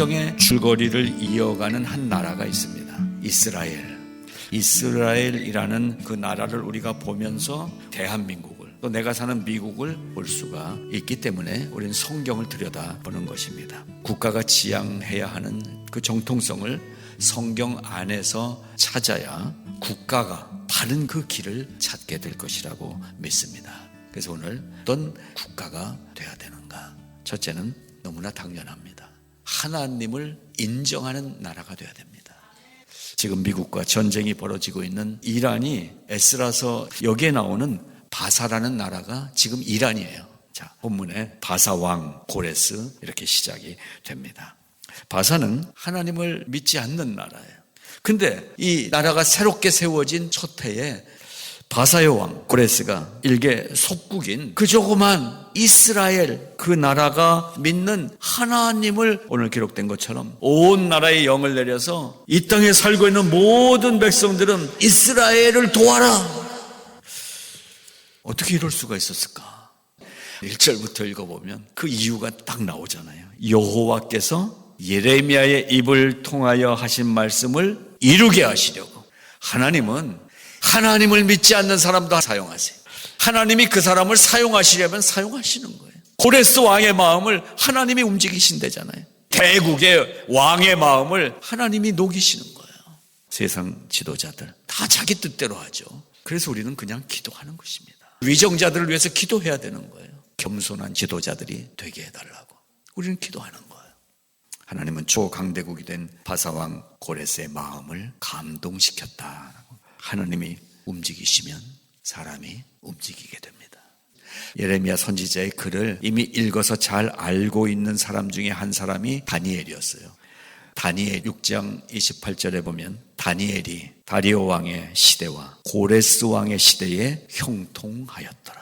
성경의 줄거리를 이어가는 한 나라가 있습니다. 이스라엘이라는 그 나라를 우리가 보면서 대한민국을, 또 내가 사는 미국을 볼 수가 있기 때문에 우리는 성경을 들여다보는 것입니다. 국가가 지향해야 하는 그 정통성을 성경 안에서 찾아야 국가가 바른 그 길을 찾게 될 것이라고 믿습니다. 그래서 오늘 어떤 국가가 돼야 되는가? 첫째는 너무나 당연합니다. 하나님을 인정하는 나라가 돼야 됩니다. 지금 미국과 전쟁이 벌어지고 있는 이란이 에스라서 여기에 나오는 바사라는 나라가 지금 이란이에요. 자, 본문에 바사 왕 고레스 이렇게 시작이 됩니다. 바사는 하나님을 믿지 않는 나라예요. 근데 이 나라가 새롭게 세워진 첫 해에 바사의 왕 고레스가 일개 속국인 그 조그만 이스라엘 그 나라가 믿는 하나님을 오늘 기록된 것처럼 온 나라에 영을 내려서 이 땅에 살고 있는 모든 백성들은 이스라엘을 도와라. 어떻게 이럴 수가 있었을까? 1절부터 읽어보면 그 이유가 딱 나오잖아요. 여호와께서 예레미야의 입을 통하여 하신 말씀을 이루게 하시려고. 하나님을 믿지 않는 사람도 사용하세요. 하나님이 그 사람을 사용하시려면 사용하시는 거예요. 고레스 왕의 마음을 하나님이 움직이신대잖아요. 대국의 왕의 마음을 하나님이 녹이시는 거예요. 세상 지도자들 다 자기 뜻대로 하죠. 그래서 우리는 그냥 기도하는 것입니다. 위정자들을 위해서 기도해야 되는 거예요. 겸손한 지도자들이 되게 해달라고 우리는 기도하는 거예요. 하나님은 초강대국이 된 바사왕 고레스의 마음을 감동시켰다. 하나님이 움직이시면 사람이 움직이게 됩니다. 예레미야 선지자의 글을 이미 읽어서 잘 알고 있는 사람 중에 한 사람이 다니엘이었어요. 다니엘 6장 28절에 보면 다니엘이 다리오 왕의 시대와 고레스 왕의 시대에 형통하였더라.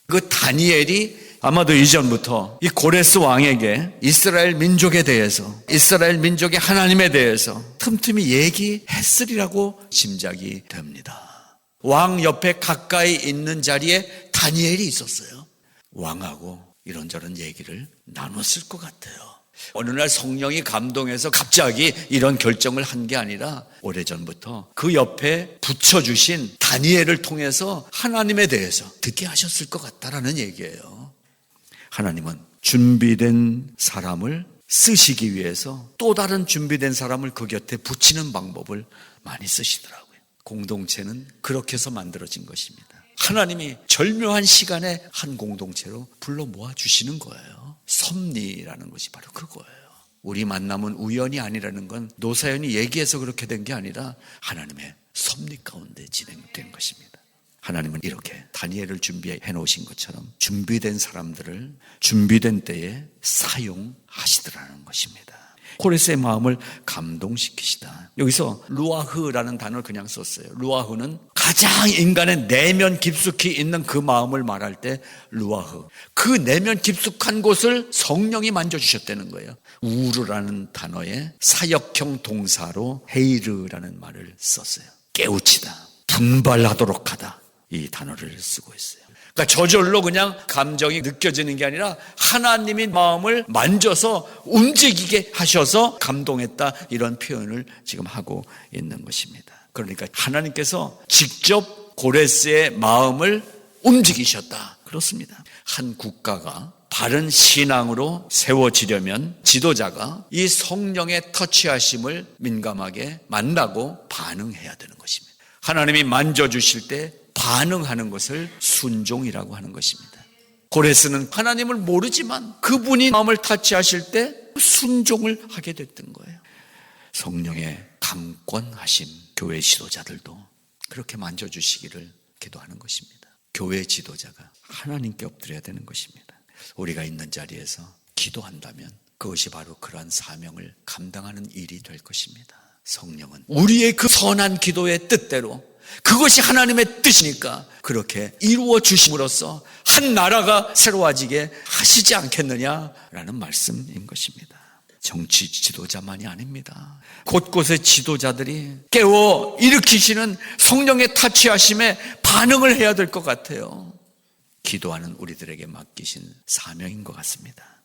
그 다니엘이 아마도 이전부터 이 고레스 왕에게 이스라엘 민족에 대해서, 이스라엘 민족의 하나님에 대해서 틈틈이 얘기했으리라고 짐작이 됩니다. 왕 옆에 가까이 있는 자리에 다니엘이 있었어요. 왕하고 이런저런 얘기를 나눴을 것 같아요. 어느 날 성령이 감동해서 갑자기 이런 결정을 한 게 아니라 오래전부터 그 옆에 붙여주신 다니엘을 통해서 하나님에 대해서 듣게 하셨을 것 같다라는 얘기예요. 하나님은 준비된 사람을 쓰시기 위해서 또 다른 준비된 사람을 그 곁에 붙이는 방법을 많이 쓰시더라고요. 공동체는 그렇게 해서 만들어진 것입니다. 하나님이 절묘한 시간에 한 공동체로 불러 모아주시는 거예요. 섭리라는 것이 바로 그거예요. 우리 만남은 우연이 아니라는 건 노사연이 얘기해서 그렇게 된 게 아니라 하나님의 섭리 가운데 진행된 것입니다. 하나님은 이렇게 다니엘을 준비해 놓으신 것처럼 준비된 사람들을 준비된 때에 사용하시더라는 것입니다. 고레스의 마음을 감동시키시다. 여기서 루아흐라는 단어를 그냥 썼어요. 루아흐는 가장 인간의 내면 깊숙이 있는 그 마음을 말할 때 루아흐, 그 내면 깊숙한 곳을 성령이 만져주셨다는 거예요. 우르라는 단어에 사역형 동사로 헤이르라는 말을 썼어요. 깨우치다, 분발하도록 하다, 이 단어를 쓰고 있어요. 그러니까 저절로 그냥 감정이 느껴지는 게 아니라 하나님이 마음을 만져서 움직이게 하셔서 감동했다, 이런 표현을 지금 하고 있는 것입니다. 그러니까 하나님께서 직접 고레스의 마음을 움직이셨다, 그렇습니다. 한 국가가 바른 신앙으로 세워지려면 지도자가 이 성령의 터치하심을 민감하게 만나고 반응해야 되는 것입니다. 하나님이 만져주실 때 반응하는 것을 순종이라고 하는 것입니다. 고레스는 하나님을 모르지만 그분이 마음을 터치하실 때 순종을 하게 됐던 거예요. 성령의 강권하심, 교회 지도자들도 그렇게 만져주시기를 기도하는 것입니다. 교회 지도자가 하나님께 엎드려야 되는 것입니다. 우리가 있는 자리에서 기도한다면 그것이 바로 그러한 사명을 감당하는 일이 될 것입니다. 성령은 우리의 그 선한 기도의 뜻대로, 그것이 하나님의 뜻이니까 그렇게 이루어 주심으로써 한 나라가 새로워지게 하시지 않겠느냐라는 말씀인 것입니다. 정치 지도자만이 아닙니다. 곳곳의 지도자들이 깨워 일으키시는 성령의 타치하심에 반응을 해야 될 것 같아요. 기도하는 우리들에게 맡기신 사명인 것 같습니다.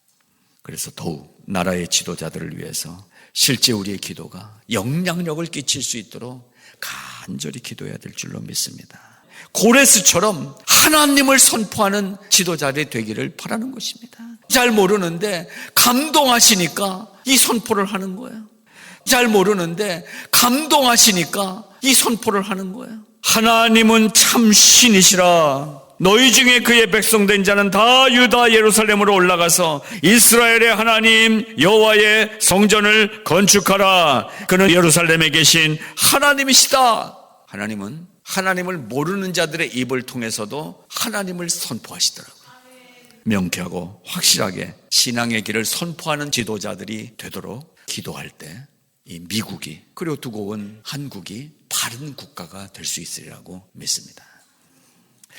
그래서 더욱 나라의 지도자들을 위해서 실제 우리의 기도가 영향력을 끼칠 수 있도록 간절히 기도해야 될 줄로 믿습니다. 고레스처럼 하나님을 선포하는 지도자들이 되기를 바라는 것입니다. 잘 모르는데 감동하시니까 이 선포를 하는 거예요. 잘 모르는데 감동하시니까 이 선포를 하는 거예요. 하나님은 참 신이시라. 너희 중에 그의 백성된 자는 다 유다 예루살렘으로 올라가서 이스라엘의 하나님 여호와의 성전을 건축하라. 그는 예루살렘에 계신 하나님이시다. 하나님은 하나님을 모르는 자들의 입을 통해서도 하나님을 선포하시더라고요. 명쾌하고 확실하게 신앙의 길을 선포하는 지도자들이 되도록 기도할 때 이 미국이 그리고 두고 온 한국이 바른 국가가 될 수 있으리라고 믿습니다.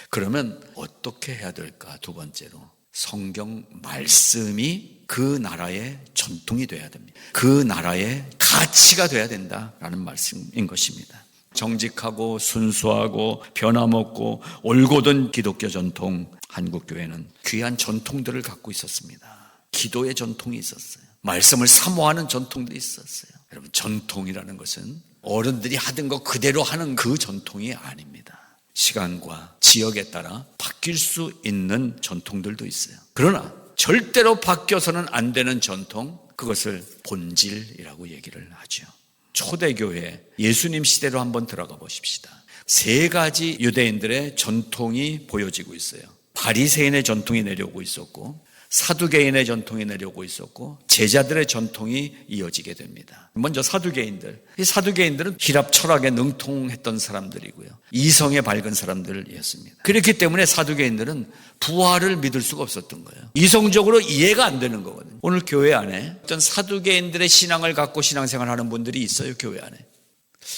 그러면 어떻게 해야 될까? 두 번째로 성경 말씀이 그 나라의 전통이 돼야 됩니다. 그 나라의 가치가 돼야 된다라는 말씀인 것입니다. 정직하고 순수하고 변함없고 올곧은 기독교 전통, 한국교회는 귀한 전통들을 갖고 있었습니다. 기도의 전통이 있었어요. 말씀을 사모하는 전통도 있었어요. 여러분, 전통이라는 것은 어른들이 하던 거 그대로 하는 그 전통이 아닙니다. 시간과 지역에 따라 바뀔 수 있는 전통들도 있어요. 그러나 절대로 바뀌어서는 안 되는 전통, 그것을 본질이라고 얘기를 하죠. 초대교회 예수님 시대로 한번 들어가 보십시다. 세 가지 유대인들의 전통이 보여지고 있어요. 바리새인의 전통이 내려오고 있었고, 사두개인의 전통이 내려오고 있었고, 제자들의 전통이 이어지게 됩니다. 먼저 사두개인들. 이 사두개인들은 힐랍 철학에 능통했던 사람들이고요. 이성에 밝은 사람들이었습니다. 그렇기 때문에 사두개인들은 부활을 믿을 수가 없었던 거예요. 이성적으로 이해가 안 되는 거거든요. 오늘 교회 안에 어떤 사두개인들의 신앙을 갖고 신앙생활 하는 분들이 있어요, 교회 안에.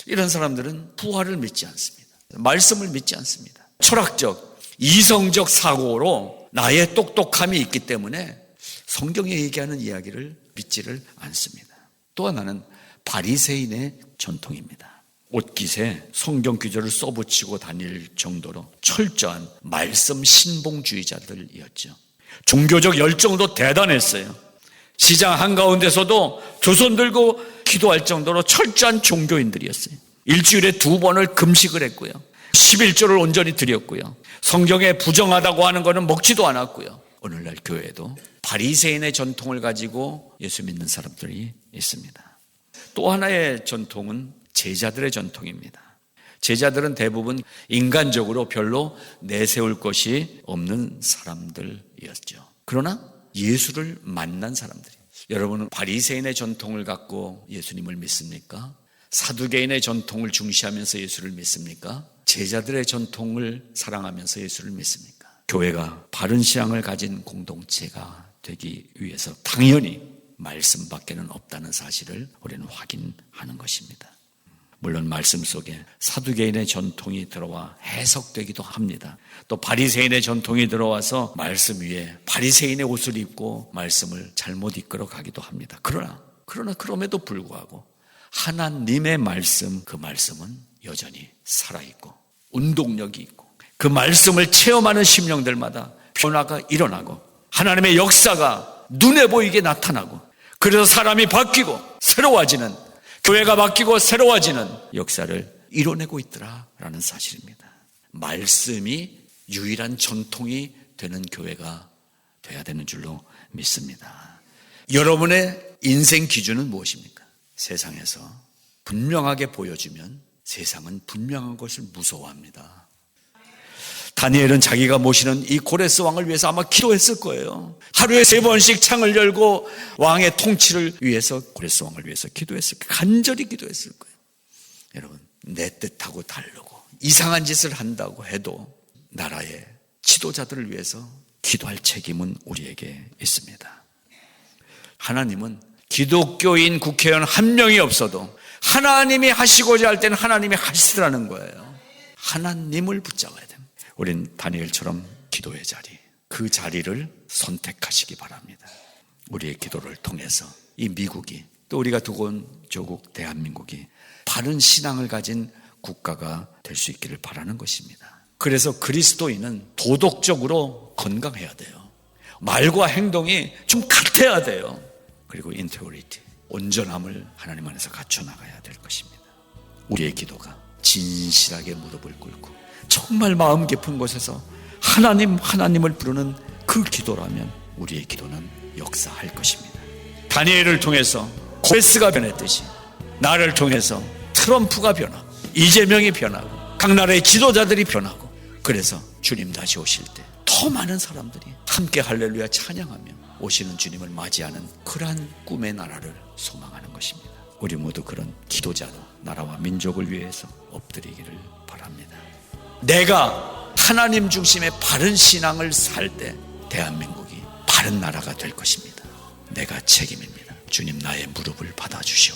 이런 사람들은 부활을 믿지 않습니다. 말씀을 믿지 않습니다. 철학적, 이성적 사고로 나의 똑똑함이 있기 때문에 성경에 얘기하는 이야기를 믿지를 않습니다. 또 하나는 바리새인의 전통입니다. 옷깃에 성경 규절을 써붙이고 다닐 정도로 철저한 말씀 신봉주의자들이었죠. 종교적 열정도 대단했어요. 시장 한가운데서도 두 손 들고 기도할 정도로 철저한 종교인들이었어요. 일주일에 2번을 금식을 했고요. 11조를 온전히 드렸고요. 성경에 부정하다고 하는 것은 먹지도 않았고요. 오늘날 교회도 바리새인의 전통을 가지고 예수 믿는 사람들이 있습니다. 또 하나의 전통은 제자들의 전통입니다. 제자들은 대부분 인간적으로 별로 내세울 것이 없는 사람들이었죠. 그러나 예수를 만난 사람들이에요. 여러분은 바리새인의 전통을 갖고 예수님을 믿습니까? 사두개인의 전통을 중시하면서 예수를 믿습니까? 제자들의 전통을 사랑하면서 예수를 믿습니까? 교회가 바른 신앙을 가진 공동체가 되기 위해서 당연히 말씀밖에는 없다는 사실을 우리는 확인하는 것입니다. 물론 말씀 속에 사두개인의 전통이 들어와 해석되기도 합니다. 또 바리새인의 전통이 들어와서 말씀 위에 바리새인의 옷을 입고 말씀을 잘못 이끌어 가기도 합니다. 그러나 그럼에도 불구하고 하나님의 말씀, 그 말씀은 여전히 살아있고 운동력이 있고 그 말씀을 체험하는 심령들마다 변화가 일어나고 하나님의 역사가 눈에 보이게 나타나고, 그래서 사람이 바뀌고 새로워지는, 교회가 바뀌고 새로워지는 역사를 이뤄내고 있더라라는 사실입니다. 말씀이 유일한 전통이 되는 교회가 돼야 되는 줄로 믿습니다. 여러분의 인생 기준은 무엇입니까? 세상에서 분명하게 보여주면 세상은 분명한 것을 무서워합니다. 다니엘은 자기가 모시는 이 고레스 왕을 위해서 아마 기도했을 거예요. 하루에 3번씩 창을 열고 왕의 통치를 위해서, 고레스 왕을 위해서 기도했을 거예요. 간절히 기도했을 거예요. 여러분, 내 뜻하고 다르고 이상한 짓을 한다고 해도 나라의 지도자들을 위해서 기도할 책임은 우리에게 있습니다. 하나님은 기독교인 국회의원 한 명이 없어도 하나님이 하시고자 할 때는 하나님이 하시더라는 거예요. 하나님을 붙잡아야 됩니다. 우린 다니엘처럼 기도의 자리, 그 자리를 선택하시기 바랍니다. 우리의 기도를 통해서 이 미국이, 또 우리가 두고 온 조국 대한민국이 바른 신앙을 가진 국가가 될 수 있기를 바라는 것입니다. 그래서 그리스도인은 도덕적으로 건강해야 돼요. 말과 행동이 좀 같아야 돼요. 그리고 인테그리티, 온전함을 하나님 안에서 갖춰나가야 될 것입니다. 우리의 기도가 진실하게 무릎을 꿇고 정말 마음 깊은 곳에서 하나님을 부르는 그 기도라면 우리의 기도는 역사할 것입니다. 다니엘을 통해서 고레스가 변했듯이 나를 통해서 트럼프가 변하고 이재명이 변하고 각 나라의 지도자들이 변하고, 그래서 주님 다시 오실 때 더 많은 사람들이 함께 할렐루야 찬양하며 오시는 주님을 맞이하는 그러한 꿈의 나라를 소망하는 것입니다. 우리 모두 그런 기도자로 나라와 민족을 위해서 엎드리기를 바랍니다. 내가 하나님 중심의 바른 신앙을 살 때 대한민국이 바른 나라가 될 것입니다. 내가 책임입니다. 주님, 나의 무릎을 받아주시옵소서.